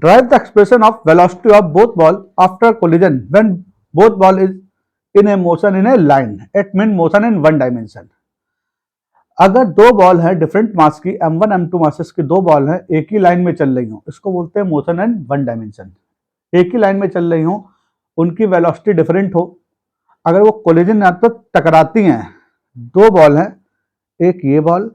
Derive the expression of velocity of both ball after collision when both ball is in a motion in a line. It means motion in one dimension. अगर दो ball है different mass की m1 m2 masses की दो ball है एक ही line में चल रही हो, इसको बोलते हैं मोशन इन वन डायमेंशन। एक ही लाइन में चल रही हो, उनकी वेलोसिटी डिफरेंट हो, अगर वो कोलिजन या तो टकराती हैं, दो बॉल हैं, एक ये बॉल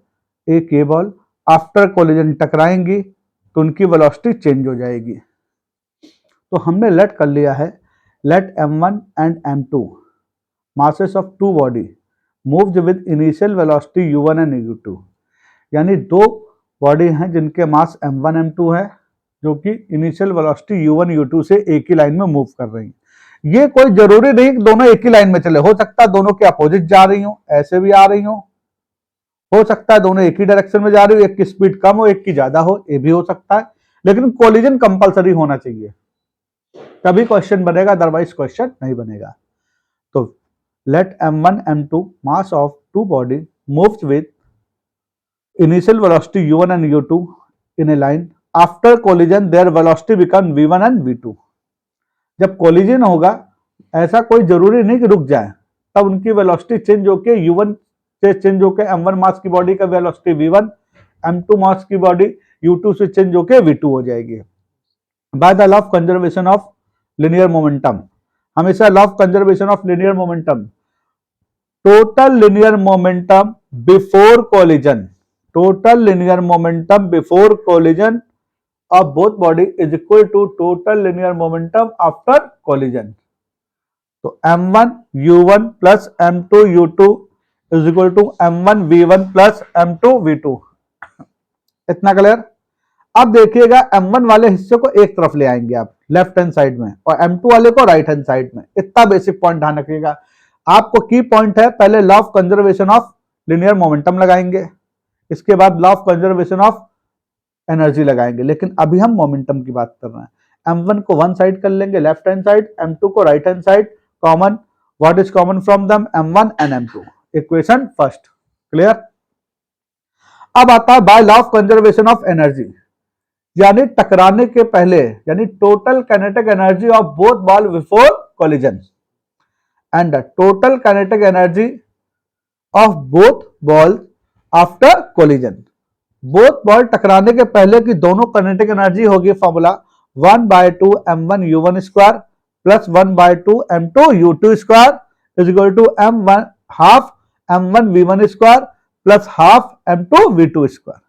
एक ये बॉल, आफ्टर कोलिजन टकराएंगी तो उनकी वेलोसिटी चेंज हो जाएगी। तो हमने लेट कर लिया है, let m1 and m2 masses of two body moved with initial velocity u1 and u2, यानी दो बॉडी हैं जिनके मास m1 m2 है, जो कि इनिशियल वेलोसिटी u1 u2 से एक ही लाइन में मूव कर रही हैं। ये कोई जरूरी नहीं कि दोनों एक ही लाइन में चले, हो सकता है दोनों के अपोजिट जा रही हो, ऐसे भी आ रही हो सकता है दोनों एक ही डायरेक्शन में जा रही हो, एक की स्पीड कम हो एक की ज्यादा हो, ये भी हो सकता है, लेकिन कोलिजन कंपलसरी होना चाहिए, तभी क्वेश्चन बनेगा, अदरवाइज क्वेश्चन नहीं बनेगा। तो let m1 m2 mass of two body moves with initial velocity u1 and u2 in a line, after collision their velocity become v1 and v2। जब कोलिजन होगा, ऐसा कोई जरूरी नहीं कि रुक जाए, तब उनकी वेलोसिटी चेंज होके u1 से चेंज होके m1 मास की बॉडी का वेलोसिटी v1, m2 मास की बॉडी u2 से चेंज होके v2 हो जाएगी। By the law of conservation of linear momentum, हमेशा law of conservation of linear momentum, total linear momentum before collision, total linear momentum before collision of both body is equal to total linear momentum after collision. तो m1 u1 plus m2 u2 is equal to m1 v1 plus m2 v2। इतना clear? अब देखिएगा m1 वाले हिस्से को एक तरफ ले आएंगे आप लेफ्ट हैंड साइड में, और m2 वाले को राइट हैंड साइड में। इतना बेसिक पॉइंट ध्यान रखिएगा, आपको की पॉइंट है, पहले law of conservation of linear momentum लगाएंगे, इसके बाद law of conservation of energy लगाएंगे, लेकिन अभी हम मोमेंटम की बात कर रहे हैं। m1 को वन साइड कर लेंगे लेफ्ट हैंड साइड, m2 को right hand side, common, what is common from them m1 and m2, equation first. Clear? अब आता है by law of conservation of energy, यानी टकराने के पहले, यानी total kinetic energy of both ball before collision and total kinetic energy of both ball after collision. Both ball टकराने के पहले की दोनों काइनेटिक एनर्जी होगी formula 1/2 m1 u1 square plus 1/2 m2 u2 square is equal to m1 half m1 v1 square plus half m2 v2 square.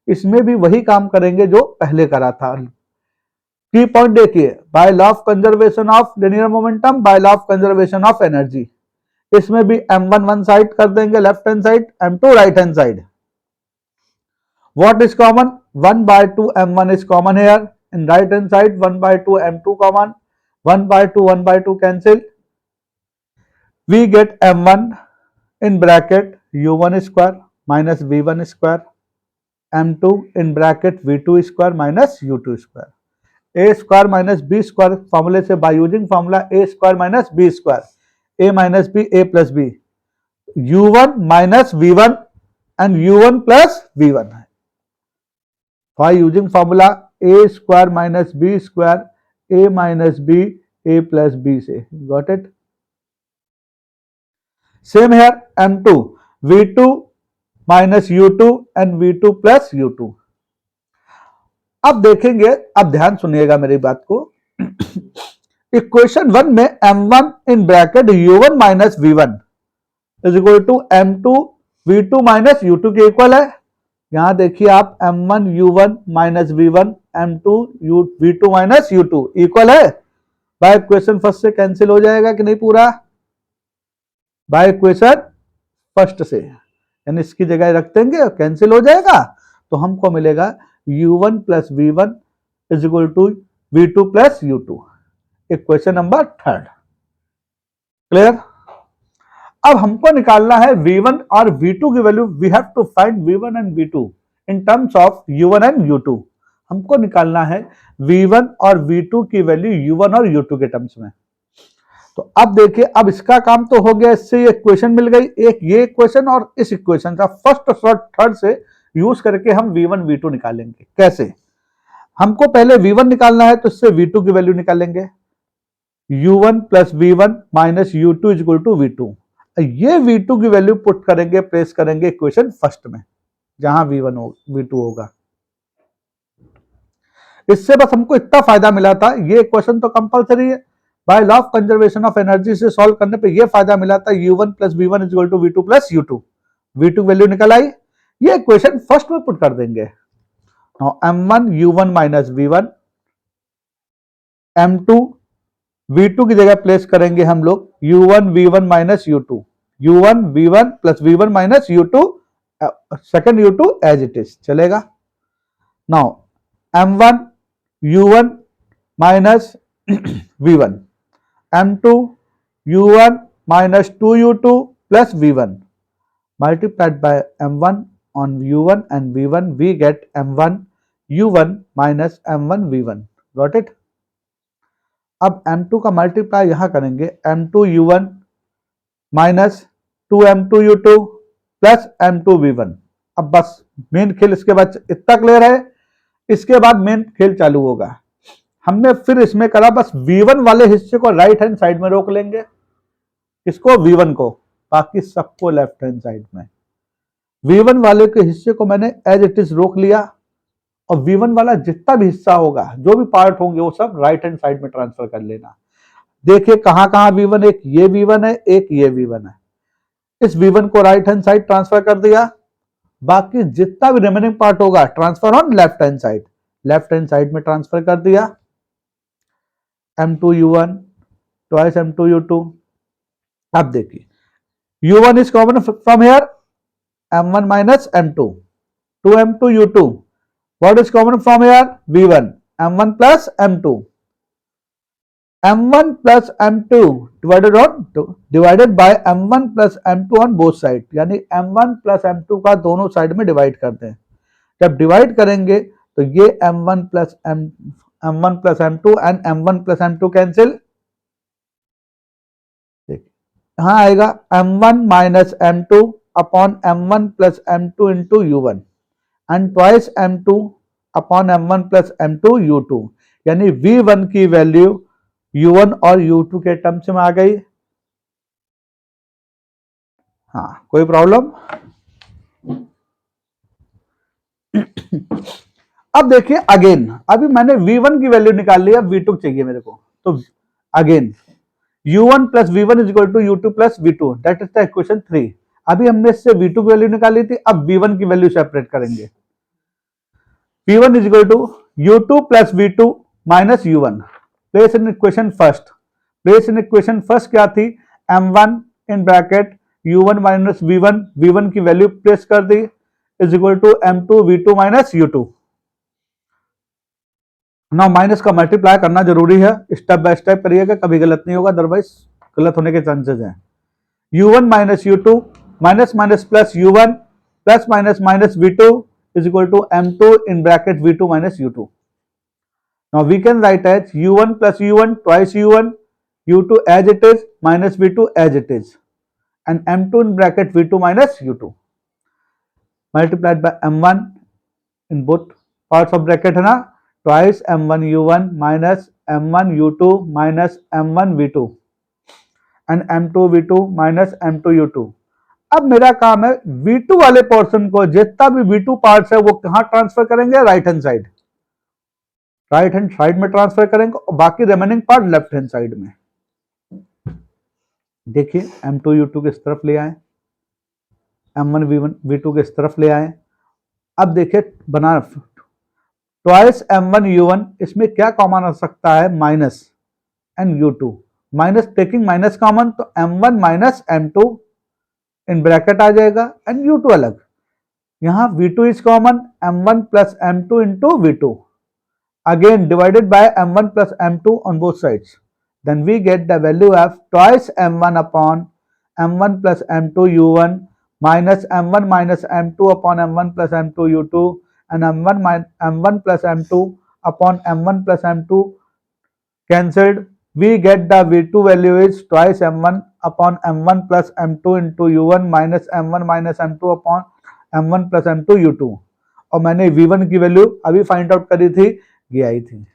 इसमें भी वही काम करेंगे जो पहले करा था। की पॉइंट देखिए, by law of conservation of linear momentum, by law of conservation of energy. इसमें भी m1 वन साइड कर देंगे left hand side, m2 right hand side. What is common? 1/2 m1 is common here, in right hand side 1/2 m2 common, 1/2 cancel, we get m1 in bracket u1 square minus v1 square, m2 in bracket v2 square minus u2 square, a square minus b square फॉर्मूले से by using formula a square minus b square, a minus b a plus b, u1 minus v1 and u1 plus v1 by using formula a square minus b square, a minus b a plus b से, got it? Same here, m2 v2 minus u2 and v2 plus u2। अब देखेंगे, अब ध्यान सुनिएगा मेरी बात को, equation 1 में m1 in bracket u1 minus v1 is equal to m2 v2 minus u2 के इक्वल है। यहां देखिए आप m1 u1 minus v1 m2 v2 minus u2 equal है, बाय इक्वेशन फर्स्ट से कैंसिल हो जाएगा कि नहीं पूरा? बाय इक्वेशन फर्स्ट से, यानी इसकी जगह रख देंगे कैंसिल हो जाएगा, तो हमको मिलेगा u1 plus v1 is equal to v2 plus u2, equation number third. Clear? अब हमको निकालना है v1 और v2 की value, we have to find v1 and v2 in terms of u1 and u2। हमको निकालना है v1 और v2 की वैल्यू u1 और u2 के टर्म्स में। तो अब देखिए, अब इसका काम तो हो गया, इससे ये इक्वेशन मिल गई, एक ये इक्वेशन और इस इक्वेशन का फर्स्ट और थर्ड से यूज करके हम v1 v2 निकालेंगे। कैसे? हमको पहले V1 निकालना है, तो इससे V2 की वैल्यू निकालेंगे। U1 plus V1 minus U2 is equal to V2। ये V2 की वैल्यू पुट करेंगे, प्लेस करेंगे इक्वेशन फर्स्ट में, जहां V2 होगा। इससे बस हमको इतना फायदा मिला था, ये क्वेश्चन तो कंपलसरी है, by law of conservation of energy से सॉल्व करने पे ये फायदा मिला था, U1 plus V1 is equal to V2 plus U2। V2 value निकल आई, ये इक्वेशन फर्स्ट में पुट कर देंगे। Now M1 U1 minus V1, M2 V2 की जगह प्लेस करेंगे हम लोग U1 V1 minus U2, U1 V1 plus V1 minus U2, second U2 as it is चलेगा। Now M1 U1 minus V1, M2 U1 minus 2U2 plus V1 multiplied by M1 on U1 and V1, we get M1 U1 minus M1 V1. Got it? अब M2 का multiply यहां करेंगे, M2 U1 minus 2M2 U2 plus M2 V1। अब बस main खेल इसके बाद इतना क्लियर है, इसके बाद मेन खेल चालू होगा। हमने फिर इसमें करा, बस V1 वाले हिस्से को राइट हैंड साइड में रोक लेंगे, इसको V1 को, बाकी सबको लेफ्ट हैंड साइड में। V1 वाले के हिस्से को मैंने एज इट इज रोक लिया, और V1 वाला जितना भी हिस्सा होगा, जो भी पार्ट होंगे, वो सब राइट हैंड साइड में ट्रांसफर कर लेना। देखिए कहां कहां V1, एक ये V1 है, एक ये V1 है। इस V1 को राइट हैंड साइड ट्रांसफर कर दिया, बाकी जितना भी रिमेनिंग पार्ट होगा transfer on left hand side, left hand side में ट्रांसफर कर दिया। M2 U1 twice M2 U2। अब देखिए U1 is common from here, M1 minus M2, 2M2 U2, what is common from here, V1, M1 plus M2, M1 plus M2 divided by M1 plus M2 on both side, यानी M1 plus M2 का दोनों side में divide करते हैं। जब divide करेंगे तो ये M1 plus M2 and M1 plus M2 cancel, यहां आएगा M1 minus M2 upon M1 plus M2 into U1 and twice M2 upon M1 plus M2 U2, यानी V1 की वैल्यू U1 और U2 के टर्म्स में आ गई। हाँ, कोई प्रॉब्लम? अब देखिए अगेन, अभी मैंने V1 की वैल्यू निकाल ली, अब V2 चाहिए मेरे को, तो again U1 plus V1 is equal to U2 plus V2, that is the equation 3। अभी हमने इससे V2 की वैल्यू निकाली थी, अब V1 की वैल्यू सेपरेट करेंगे। V1 is equal to U2 plus V2 minus U1, place in equation first. Place in equation first क्या थी, M1 in bracket U1 minus V1, V1 की वैल्यू प्लेस कर दी, is equal to M2 V2 minus U2। ना minus का multiply करना जरूरी है, स्टेप बाय स्टेप करिएगा, कभी गलत नहीं होगा, अदरवाइज गलत होने के चांसेस हैं। U1 minus U2 minus minus plus U1 plus minus minus V2 is equal to M2 in bracket V2 minus U2. Now we can write as U1 plus U1 twice U1, U2 as it is minus V2 as it is, and M2 in bracket V2 minus U2 multiplied by M1 in both parts of bracket है ना, twice M1 U1 minus M1 U2 minus M1 V2 and M2 V2 minus M2 U2। अब मेरा काम है V2 वाले portion को, जितना भी V2 पार्ट्स है वो कहां ट्रांसफर करेंगे, right hand side, right hand side में ट्रांसफर करेंगे, और बाकी remaining part left hand side में। देखिए M2 U2 किस तरफ ले आए, M1 V2 किस तरफ ले आए। अब देखिए बना ट्वाइस M1 U1, इसमें क्या कॉमन आ सकता है, minus and U2, minus taking minus common, तो M1 minus M2 in bracket आ जाएगा एंड U2 अलग। यहां V2 is common, M1 plus M2 into V2, again divided by M1 plus M2 on both sides, then we get the value of twice M1 upon M1 plus M2 U1 minus M1 minus M2 upon M1 plus M2 U2 and M1 plus M2 upon M1 plus M2 cancelled, we get the V2 value is twice M1 upon M1 plus M2 into U1 minus M1 minus M2 upon M1 plus M2 U2। और मैंने V1 की value अभी find out करी थी, ये आई थी।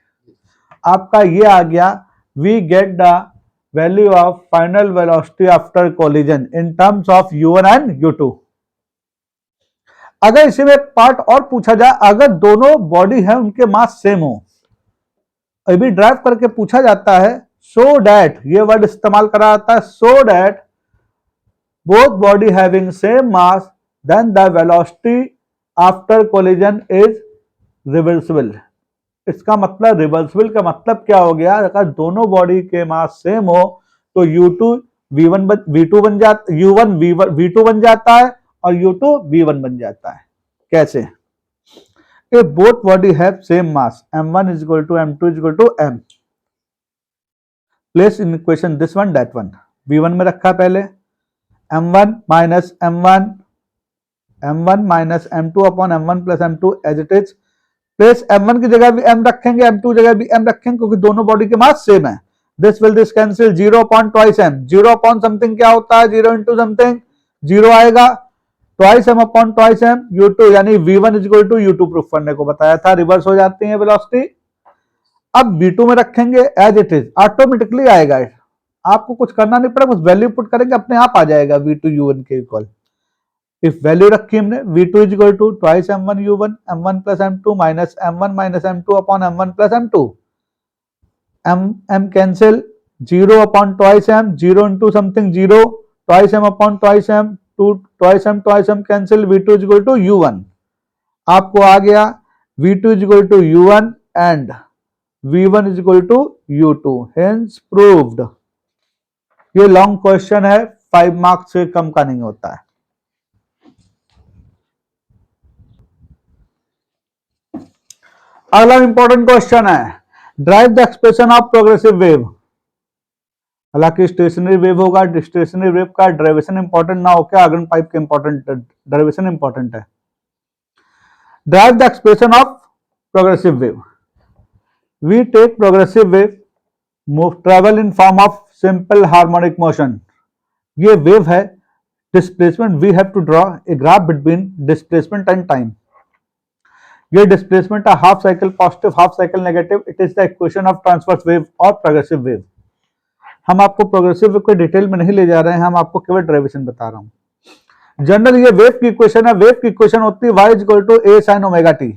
आपका ये आ गया, we get the value of final velocity after collision in terms of u1 and u2। अगर इसी में एक पार्ट और पूछा जाए, अगर दोनों बॉडी है उनके मास सेम हो, अभी ड्राइव करके पूछा जाता है सो डैट, ये वर्ड इस्तेमाल करा जाता है, so that both body having same mass then the velocity after collision is reversible. इसका मतलब, रिवर्सिबल का मतलब क्या हो गया, अगर दोनों बॉडी के मास सेम हो तो u2 v1 v2 बन जाता, u1 v2 बन जाता है और u2 v1 बन जाता है। कैसे? if both body have same mass, m1 is equal to m2 is equal to m, place in equation this one that one, v1 में रखा पहले, m1 minus m1 minus m2 upon m1 plus m2 as it is, place m1 की जगह भी m रखेंगे, m2 जगह भी m रखेंगे, क्योंकि दोनों बॉडी के मास सेम है। This will this cancel, 0 upon twice m, 0 upon something क्या होता है, 0 इंटू समथिंग 0 आएगा, twice m upon twice m u2, यानी v1 is equal to u2 proof करने को बताया था, रिवर्स हो जाती है वेलोसिटी। अब v2 में रखेंगे एज इट इज, ऑटोमेटिकली आएगा, आपको कुछ करना नहीं पड़ेगा, बस वैल्यू पुट करेंगे अपने आप आ जाएगा v2 u1 के इक्वल। इफ वैल्यू रखी हमने, v2 is equal to twice m1 u1 m1 plus m2 minus m1 minus m2 upon m1 plus m2, m cancel, 0 upon twice m, 0 into something 0, twice m upon twice m, twice m cancel, v2 is equal to u1। आपको आ गया v2 is equal to u1 and v1 is equal to u2, hence proved. ये long question है, 5 marks से कम का नहीं होता है। अगला इंपॉर्टेंट क्वेश्चन है, derive the expression of progressive wave. हालांकि स्टेशनरी वेव होगा, स्टेशनरी वेव का डेरिवेशन इंपॉर्टेंट ना होकर आर्गन पाइप के इंपॉर्टेंट डेरिवेशन इंपॉर्टेंट है। Derive the expression of progressive wave. We take progressive wave travel in form of simple harmonic motion. ये wave है, displacement, we have to draw a graph between displacement and time. ये displacement है half cycle positive, half cycle negative, it is the equation of transverse wave और progressive wave. हम आपको progressive wave को detail में नहीं ले जा रहे हैं, हम आपको केवल डेरिवेशन बता रहा हूं। जनरल ये वेव की इक्वेशन है, वेव की इक्वेशन होती है y is equal to a sin omega t,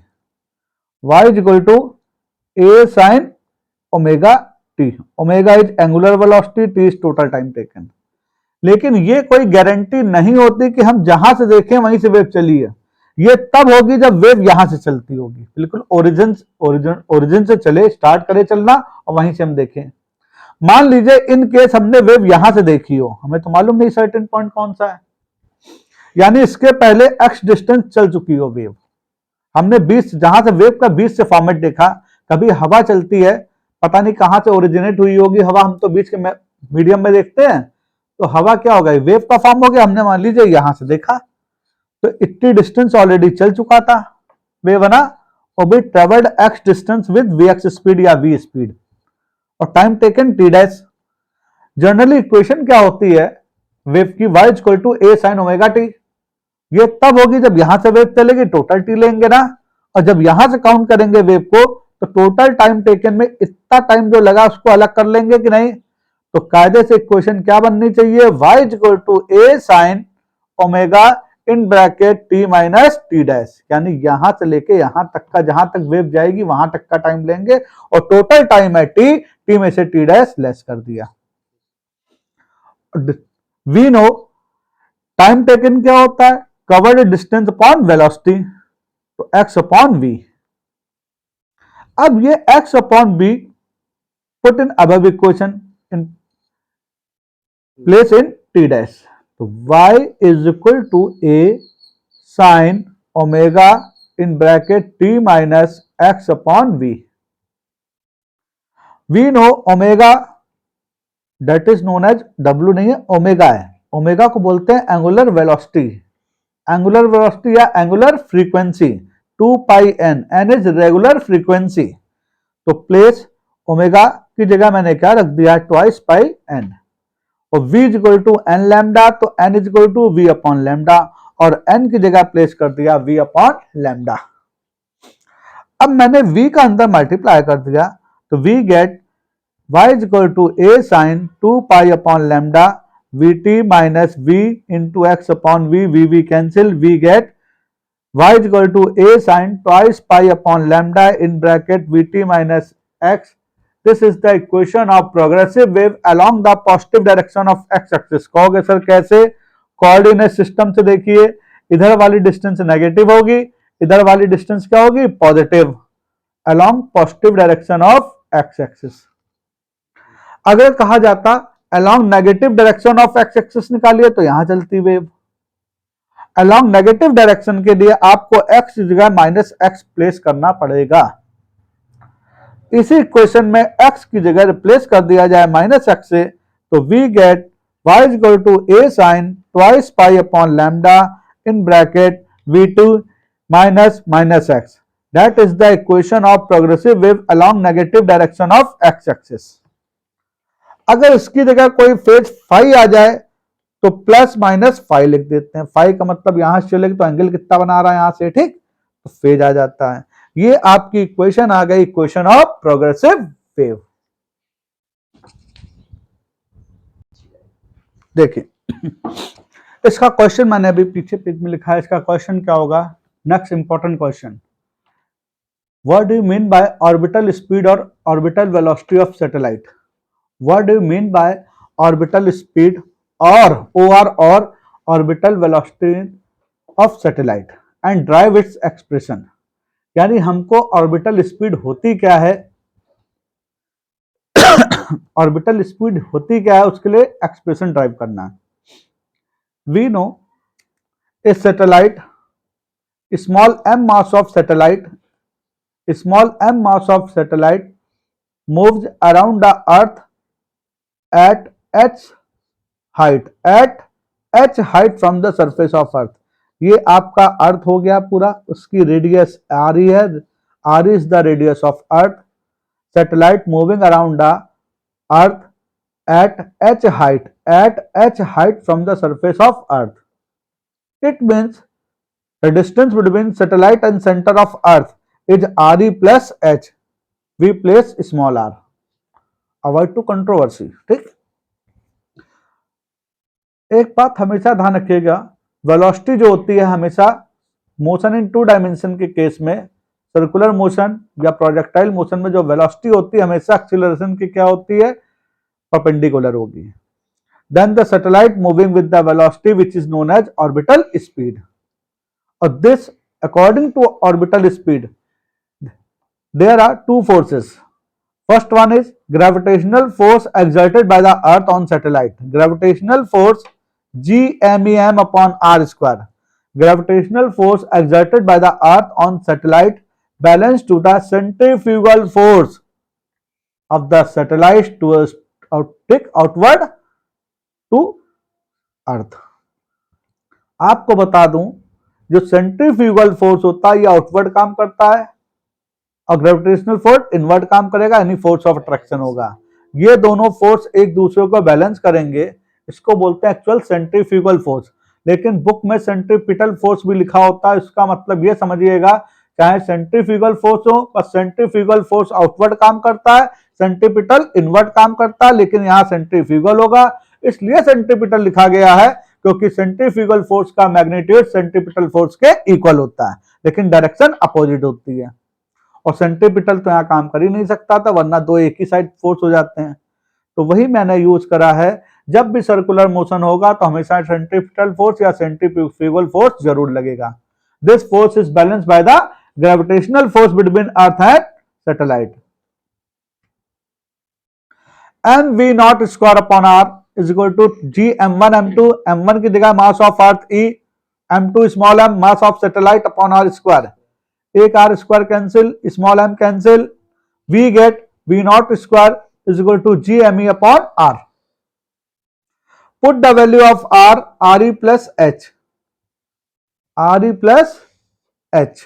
y is equal to a sin omega t, omega is angular velocity, t is total time taken. लेकिन ये कोई गारंटी नहीं होती कि हम जहां से देखें वहीं से वेव चली है, ये तब होगी जब वेव यहां से चलती होगी, बिल्कुल ओरिजिन से चले, स्टार्ट करे चलना और वहीं से हम देखें। मान लीजिए इन केस हमने वेव यहां से देखी हो, हमें तो मालूम नहीं सर्टेन पॉइंट कौन सा है, यानी इसके पहले x डिस्टेंस चल चुकी हो वेव, हमने 20, जहां से वेव का 20 से फॉर्मेट देखा, कभी हवा चलती है, पता नहीं कहां से ओरिजिनेट हुई होगी हवा, हम तो बीच के मीडियम में देखते हैं, तो हवा क्या होगा, वेव का फॉर्म हो गया, हमने मान लीजिए यहां से देखा, तो इतनी डिस्टेंस ऑलरेडी चल चुका था वेव है ना, और भी travelled x distance with vx speed या v स्पीड, और time taken t dash. Generally equation क्या होती है वेव की, y is equal to a sin omega t। ये तब होगी जब यहां से वेव चलेगी, टोटल t लेंगे ना, और जब यहां से काउंट करेंगे वेव को, तो टोटल टाइम टेकन में इतना टाइम जो लगा उसको अलग कर लेंगे कि नहीं। तो कायदे से इक्वेशन क्या बननी चाहिए, y is equal to a sin omega in bracket t minus t dash, यानी यहां से लेके यहां तक का, जहां तक वेव जाएगी वहां तक का टाइम लेंगे, और टोटल टाइम है t, t में से t डैश लेस कर दिया। वी नो टाइम टेकन क्या होता है, कवर्ड डिस्टेंस अपॉन वेलोसिटी, तो x अपॉन v। अब ये x upon v put in above equation in place in t dash, तो y is equal to a sine omega in bracket t minus x upon v। We know omega that is known as, w नहीं है omega है, omega को बोलते हैं angular velocity, angular velocity या angular frequency, 2 pi n, n is regular frequency, तो place omega की जगह मैंने क्या रख दिया, ट्वाइस पाई n, और v is equal to n lambda, तो n is equal to v upon lambda, और n की जगह प्लेस कर दिया v अपॉन लैम्डा। अब मैंने v का अंदर मल्टीप्लाई कर दिया तो we get y is equal to a sine 2 pi upon lambda vt minus v into x upon v cancel, we get y is equal to a sin twice pi upon lambda in bracket vt minus x. This is the equation of progressive wave along the positive direction of x axis. कहोगे sir कैसे? Coordinate system से देखिए, इधर वाली distance negative होगी, इधर वाली distance क्या होगी? Positive, along positive direction of x axis. अगर कहा जाता along negative direction of x axis निकालिए तो यहां चलती वेव। अलॉन्ग नेगेटिव डायरेक्शन के लिए आपको x की जगह माइनस एक्स प्लेस करना पड़ेगा। इसी इक्वेशन में x की जगह रिप्लेस कर दिया जाए माइनस एक्स से तो we get y is equal to a sine twice pi upon lambda in bracket v2 minus minus x. That is the equation of progressive wave along negative direction of x axis. अगर इसकी जगह कोई phase phi आ जाए तो plus minus phi लिख देते हैं। Phi का मतलब यहां से चलेगा तो एंगल कितना बना रहा है यहां से, ठीक, तो फेज आ जाता है। ये आपकी इक्वेशन आ गई, इक्वेशन ऑफ प्रोग्रेसिव वेव। देखिए इसका क्वेश्चन मैंने अभी पीछे पेज में लिखा है। इसका क्वेश्चन क्या होगा? Next important question, what do you mean by orbital speed और orbital velocity of satellite? What do you mean by orbital speed or orbital velocity of satellite and derive its expression? यानी हमको orbital speed होती क्या है, orbital speed होती क्या है, उसके लिए एक्सप्रेशन ड्राइव करना है। We know a satellite, small m mass of satellite, small m mass of satellite moves around the earth at h height from the surface of earth। ये आपका अर्थ हो गया पूरा, उसकी रेडियस r है, r is the radius of earth, satellite moving around the earth at h height from the surface of earth। It means the distance between satellite and center of earth is re plus h, we place small r। Avoid to controversy, ठीक। एक बात हमेशा ध्यान रखिएगा, velocity जो होती है हमेशा मोशन इन टू डायमेंशन के केस में, सर्कुलर मोशन या प्रोजेक्टाइल मोशन में जो वेलोसिटी होती है हमेशा एक्सीलरेशन की क्या होती है? परपेंडिकुलर होगी। Then the satellite moving with the velocity which is known as orbital speed. और this according to orbital speed there are two forces. First one is gravitational force exerted by the earth on satellite, gravitational force GMEM upon r square। Gravitational force exerted by the earth on satellite balanced to the centrifugal force of the satellite to outward to earth। आपको बता दूं, जो centrifugal force होता है ये outward काम करता है और ग्रेविटेशनल फोर्स इनवर्ट काम करेगा, यानी फोर्स ऑफ अट्रैक्शन होगा। ये दोनों फोर्स एक दूसरे को बैलेंस करेंगे, इसको बोलते हैं एक्चुअल सेंट्रीफ्यूगल फोर्स। लेकिन बुक में सेंट्रीपिटल फोर्स भी लिखा होता है, इसका मतलब ये समझिएगा चाहे सेंट्रीफ्यूगल फोर्स हो, पर सेंट्रीफ्यूगल फोर्स आउटवर्ड काम करता है, सेंट्रीपिटल इनवर्ट काम करता है, लेकिन यहाँ सेंट्रीफ्यूगल होगा, इसलिए सेंट्रीपिटल लिखा गया है, क्योंकि सेंट्रीफ्यूगल फोर्स का मैग्नीट्यूड सेंट्रीपिटल फोर्स के इक्वल होता है, लेकिन डायरेक्शन अपोजिट होती है। और सेंट्रीपिटल तो यहाँ काम कर ही नहीं सकता था, वरना दो एक ही साइड फोर्स हो जाते हैं। तो वही मैंने यूज करा है, जब भी सर्कुलर मोशन होगा तो हमेशा सेंट्रीपिटल फोर्स या सेंट्रीफ्यूगल फोर्स जरूर लगेगा। This force is balance by the gravitational force between earth and satellite. mv not square upon r is equal to g m1 m2, m1 की जगह mass of earth e, m2 small m mass of satellite upon r square. एक R square cancel, small m cancel, we get v not square is equal to G M E upon r। Put the value of r, re plus h, re plus h।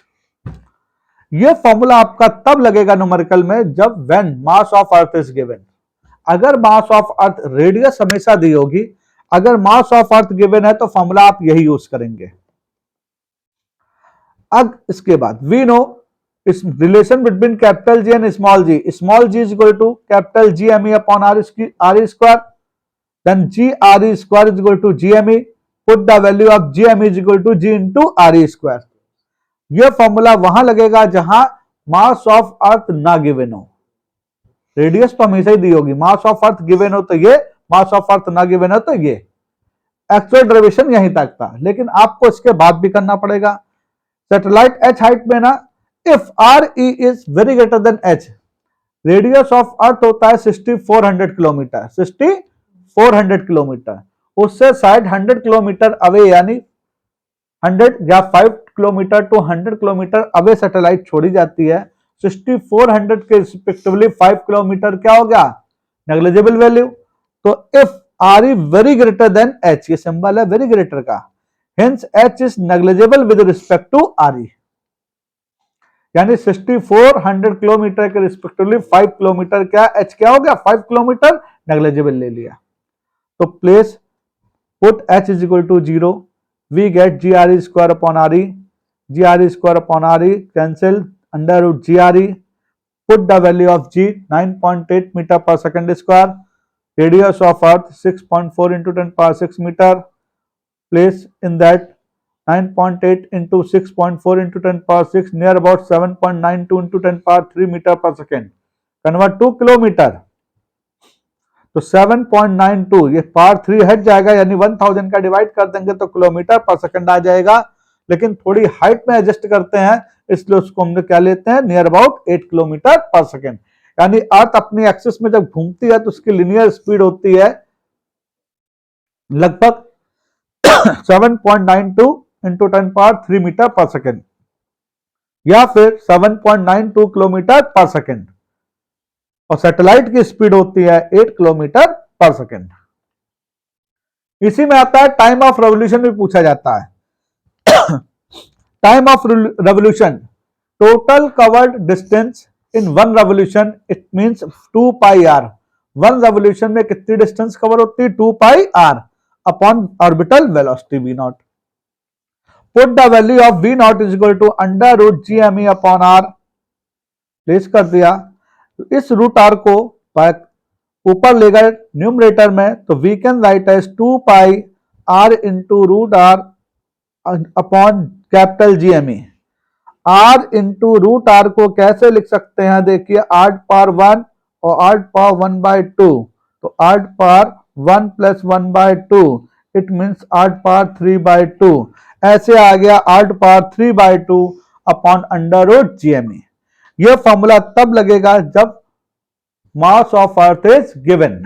ये formula आपका तब लगेगा numerical में जब when mass of earth is given. अगर मास of earth, radius हमेशा दी होगी, अगर मास ऑफ अर्थ गिवन है तो फॉर्मूला आप यही यूज करेंगे। अब इसके बाद वी नो इस relation between capital g and small g is equal to capital G M E upon r square, then g R E square is equal to G M e, put the value of g m is equal to g into r E square. यह formula वहां लगेगा जहां मास of अर्थ ना given हो, radius तो हमेशा ही दी होगी, मास of earth given हो तो ये, मास ऑफ अर्थ ना गिवन हो तो ये। एक्चुअल डेरिवेशन यहीं तक था, लेकिन आपको इसके बाद भी करना पड़ेगा। सैटेलाइट एच हाइट में ना, if r E is very greater than H, radius of अर्थ होता है 6400 किलोमीटर, 6400 किलोमीटर, उससे शायद 100 किलोमीटर अवे, यानी 100 या 5 kilometre to 100 kilometre away satellite छोड़ी जाती है। 6400 के रिस्पेक्टिवली 5 किलोमीटर क्या हो गया, नेग्लिजिबल वैल्यू। तो if r e very greater than h, ये सिंबल है वेरी ग्रेटर का, hence h is negligible with respect to r e, यानी 6400 किलोमीटर के रिस्पेक्टिवली 5 किलोमीटर क्या, एच क्या हो गया 5 किलोमीटर, नेग्लिजिबल ले लिया। तो place put H is equal to 0, we get G R E square upon are E, G R E square upon are E cancel, under root G are E, put the value of G 9.8 metre per second square, radius of earth 6.4 into 10 power 6 meter, place in that 9.8 into 6.4 into 10 power 6, near about 7.92 into 10 power 3 meter per second, convert to kilometre. तो 7.92 ये power 3 हट जाएगा, यानी 1000 का divide कर देंगे तो kilometre पर सेकंड आ जाएगा, लेकिन थोड़ी हाइट में एडजस्ट करते हैं इसलिए उसको हम क्या लेते हैं, नियर अबाउट 8 किलोमीटर पर सेकंड। यानी अर्थ अपनी एक्सिस में जब घूमती है तो उसकी लिनियर स्पीड होती है लगभग 7.92 into 10 power 3 metre per second, या फिर 7.92 किलोमीटर पर सेकेंड, और सैटेलाइट की स्पीड होती है 8 किलोमीटर पर सेकेंड। इसी में आता है टाइम ऑफ रेवोल्यूशन भी पूछा जाता है। Time of revolution, total covered distance in one revolution, it means 2 pi R. One revolution में कितनी डिस्टेंस कवर होती है, 2 pi R upon orbital velocity V not. Put the value of V not is equal to under root G M E upon R, place कर दिया। इस root r को ऊपर ले गए न्यूमरेटर में, तो we can write as 2 pi r into root r upon capital G M e. R into root r को कैसे लिख सकते हैं, देखिए 8 पावर 1 और 8 पावर 1/2, तो 8 power 1 plus 1/2, it means 8 power 3/2, ऐसे आ गया 8 power 3/2 upon under root G M e. यह फॉर्मूला तब लगेगा जब mass of earth is given.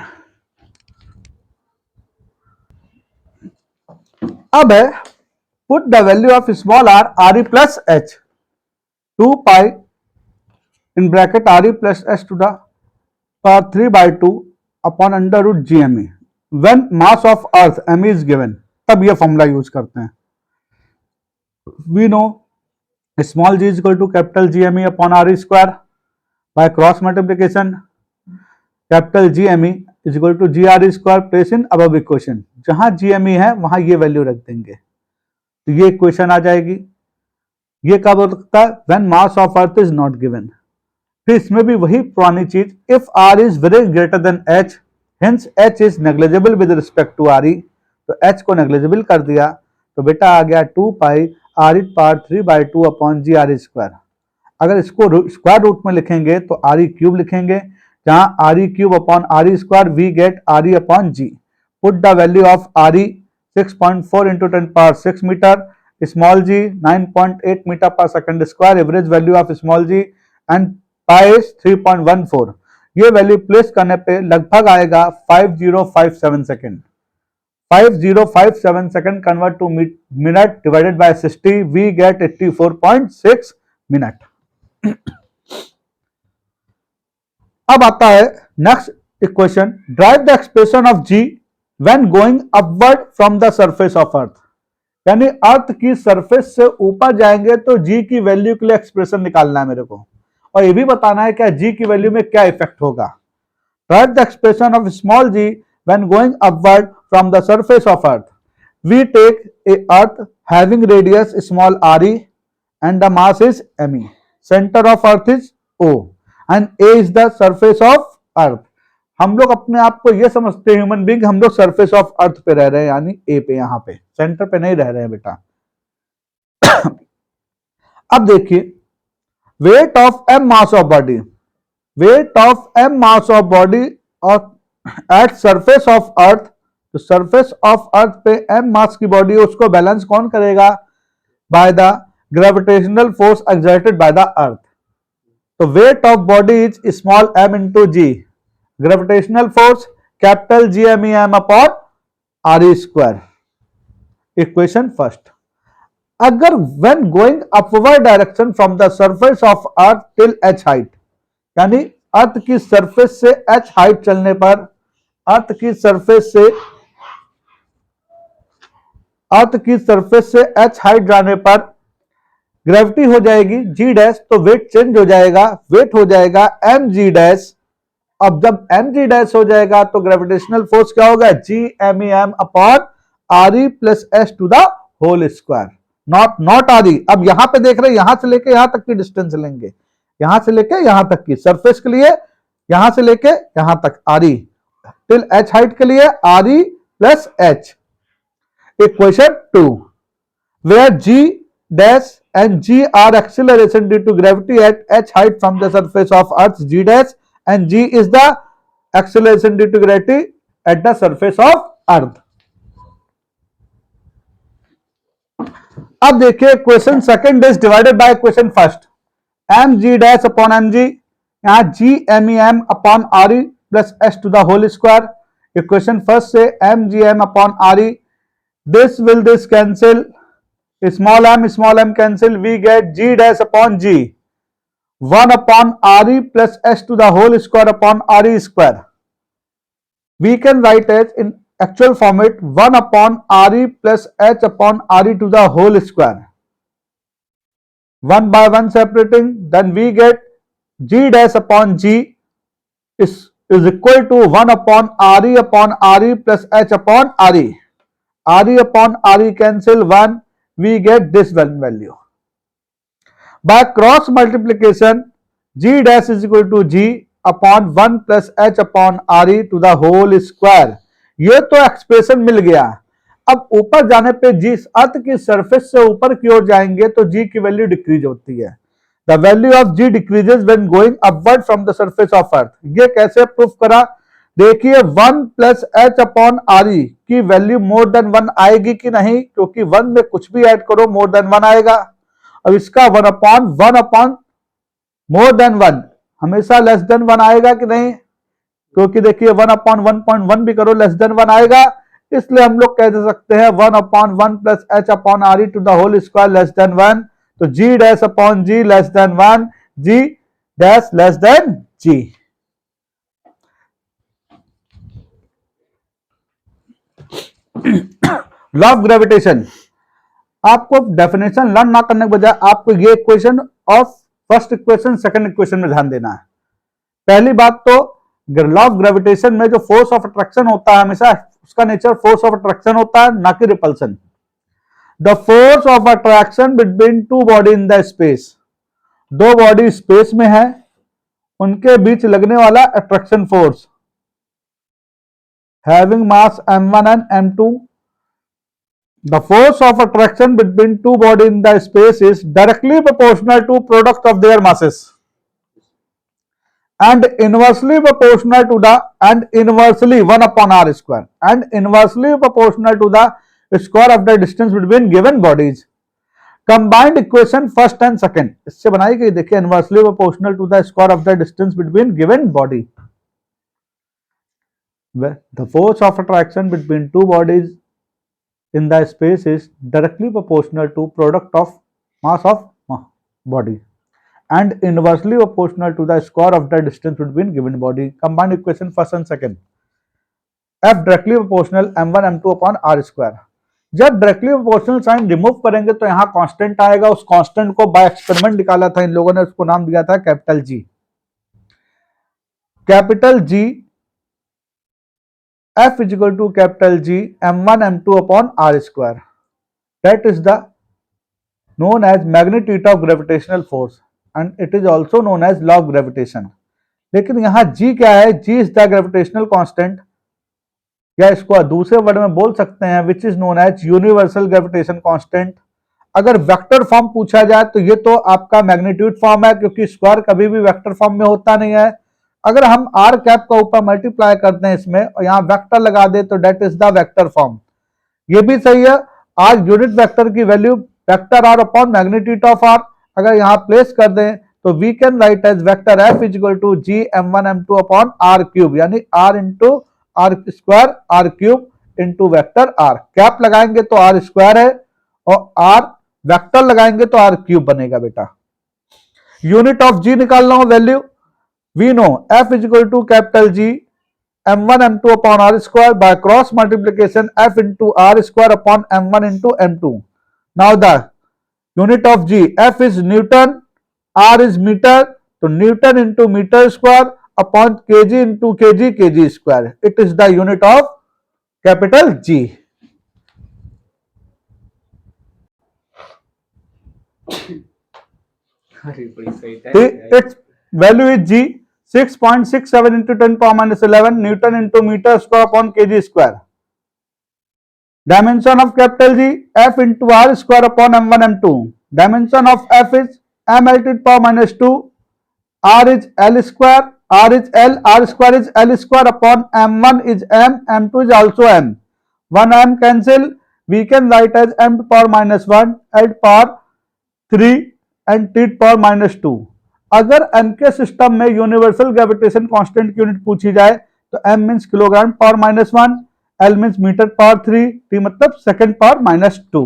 अब है put the value of small r, r E plus h, 2 pi in bracket r E plus h to the power 3/2 upon under root G M e, when mass of earth M is given, तब यह formula use करते हैं। We know small g is equal to capital G M E upon R E square, by cross multiplication capital G M e is equal to g R E square, place in above equation. जहां g M E है वहां ये value रख देंगे, तो ये equation आ जाएगी। ये कब होता है, when mass of earth is not given. फिर इसमें भी वही पुरानी चीज, if r is very greater than h, hence h is negligible with respect to r e, तो एच को नेग्लिजिबल कर दिया, तो बेटा आ गया 2 pi R E power 3/2 upon जी आर ई स्क्वायर। अगर इसको स्क्वायर रूट में लिखेंगे तो आर ई क्यूब लिखेंगे, जहां R E cube upon R E square, we get R E upon G. Put the value of R E 6.4 into 10 power 6 metre, small G 9.8 metre per second square, average value of small G and pi is 3.14। ये value place करने पे लगभग आएगा 5057 second. 5057 second convert to minute divided by 60, we get 84.6 minute. अब आता है next equation, derive the expression of g when going upward from the surface of earth, यानी अर्थ की सरफेस से ऊपर जाएंगे तो जी की वैल्यू के लिए एक्सप्रेशन निकालना है मेरे को, और ये भी बताना है क्या जी की वैल्यू में क्या इफेक्ट होगा। Derive the expression of small g when going upward from the surface of earth, we take a earth having radius small r e and the mass is m e, centre of earth is O and A is the surface of earth. हम लोग अपने आप को ये समझते हैं human being हम लोग सरफेस ऑफ अर्थ पे रह रहे हैं, यानी A पे, यहाँ पे सेंटर पे नहीं रह रहे हैं बेटा। अब देखिए weight of m mass of body, weight of m mass of body और एट सरफेस ऑफ अर्थ, तो सरफेस ऑफ अर्थ पे m मास की बॉडी उसको बैलेंस कौन करेगा? By the gravitational force exerted by the earth. तो weight of body is small m into G, gravitational force capital G M E M upon R E square. Equation first, अगर when going upward direction from the surface of earth till h height, यानी अर्थ की surface से h height चलने पर, अर्थ की surface से h height जाने पर ग्रेविटी हो जाएगी g डैश, तो वेट चेंज हो जाएगा, वेट हो जाएगा mg डैश। अब जब mg डैश हो जाएगा तो ग्रेविटेशनल फोर्स क्या होगा? g m e m upon R E plus S to the whole square, not r e. अब यहां पे देख रहे हैं, यहां से लेके यहां तक की डिस्टेंस लेंगे, यहां से लेके यहां तक की सरफेस के लिए, यहां से लेके यहां तक R E, till h height के लिए R E plus H. Equation 2, where g dash and g are acceleration due to gravity at h height from the surface of earth g dash and g is the acceleration due to gravity at the surface of earth। अब देखिए question second is divided by question first, M G dash upon M G, यहां G M E M upon R E plus S to the whole square. Equation first से M G M upon are E, this cancel, small m cancel, we get g dash upon g, 1 upon re plus s to the whole square upon re square. We can write as in actual format 1 upon re plus h upon re to the whole square, 1 by 1 separating, then we get g dash upon g is equal to 1 upon re plus h upon re upon re cancel 1, we get this one value. By cross multiplication, g dash is equal to g upon 1 plus h upon re to the whole square। ये तो expression मिल गया। अब ऊपर जाने पे जिस अर्थ की surface से ऊपर की ओर जाएंगे तो g की वैल्यू डिक्रीज होती है। The value of g decreases when going upward from the surface of अर्थ। ये कैसे प्रूफ करा? देखिए 1 plus H upon R E की वैल्यू मोर देन 1 आएगी कि नहीं, क्योंकि 1 में कुछ भी ऐड करो मोर देन 1 आएगा। अब इसका 1 अपॉन मोर देन 1 हमेशा लेस देन 1 आएगा कि नहीं, क्योंकि देखिए 1 अपॉन 1.1 भी करो लेस देन 1 आएगा। इसलिए हम लोग कह सकते हैं 1 upon 1 plus H upon are E to the whole square less than 1। तो G dash upon G less than 1, G dash less than G. Law of gravitation, आपको डेफिनेशन लर्न ना करने के बजाय आपको ये इक्वेशन और फर्स्ट इक्वेशन सेकंड इक्वेशन में ध्यान देना है। पहली बात तो लॉ ऑफ ग्रेविटेशन में जो फोर्स ऑफ अट्रैक्शन होता है हमेशा उसका नेचर फोर्स ऑफ अट्रैक्शन होता है, ना कि repulsion. The force of attraction between two body in the space, दो बॉडी स्पेस में है उनके बीच लगने वाला attraction force having mass m1 and m2, the force of attraction between two bodies in the space is directly proportional to product of their masses and inversely proportional to the inversely 1 upon r square and inversely proportional to the square of the distance between given bodies। combined equation first and second इससे बनाई गई, देखिए inversely proportional to the square of the distance between given body, the force of attraction between two bodies in the space is directly proportional to product of mass of body and inversely proportional to the square of the distance between given body। combined equation first and second, f directly proportional m1 m2 upon r square। जब directly proportional sign remove करेंगे तो यहां constant आएगा, उस constant को bye experiment निकाला था इन लोगों ने, उसको नाम दिया था capital G. Capital G f is equal to capital G m1 m2 upon r square, that is the known as magnitude of gravitational force। And it is also known as law of gravitation. लेकिन यहाँ g क्या है? g is the gravitational constant, या इसको दूसरे word में बोल सकते हैं which is known as universal gravitation constant. अगर वेक्टर फॉर्म पूछा जाए तो ये तो आपका मैग्नीट्यूड फॉर्म है, क्योंकि स्क्वायर कभी भी वेक्टर फॉर्म में होता नहीं है। अगर हम आर कैप का ऊपर मल्टीप्लाई करते हैं इसमें और यहाँ वेक्टर लगा दे तो that is the vector form. ये भी सही है। आज यूनिट वेक्टर की value vector R upon magnitude of R अगर यहाँ प्लेस कर दें तो we can write as vector F is equal to G m1 m2 upon R cube, यानी R into R square R cube into vector R. Cap लगाएंगे तो are square है और आर वेक्टर लगाएंगे तो आर क्यूब बनेगा बेटा। Unit of g निकालना हो value, we know f is equal to capital g m1 m2 upon r square by cross multiplication f into r square upon m1 into m2. Now the unit of g, f is Newton, r is meter, so Newton into meter square upon kg into kg kg square. It is the unit of capital G. Its value is g 6.67 into 10 power minus 11 Newton into meter square upon kg square. Dimension of capital G, f into r square upon m1 m2. Dimension of f is m l to the power minus 2, r is l square, r is l, r square is l square upon m1 is m, m2 is also m. 1 m cancel, we can write as m to the power minus 1, l to the power 3 and t to the power minus 2. अगर m के system में universal gravitation constant की unit पूछी जाए तो m means kilogram power -1, l means metre power 3, t मतलब second power -2।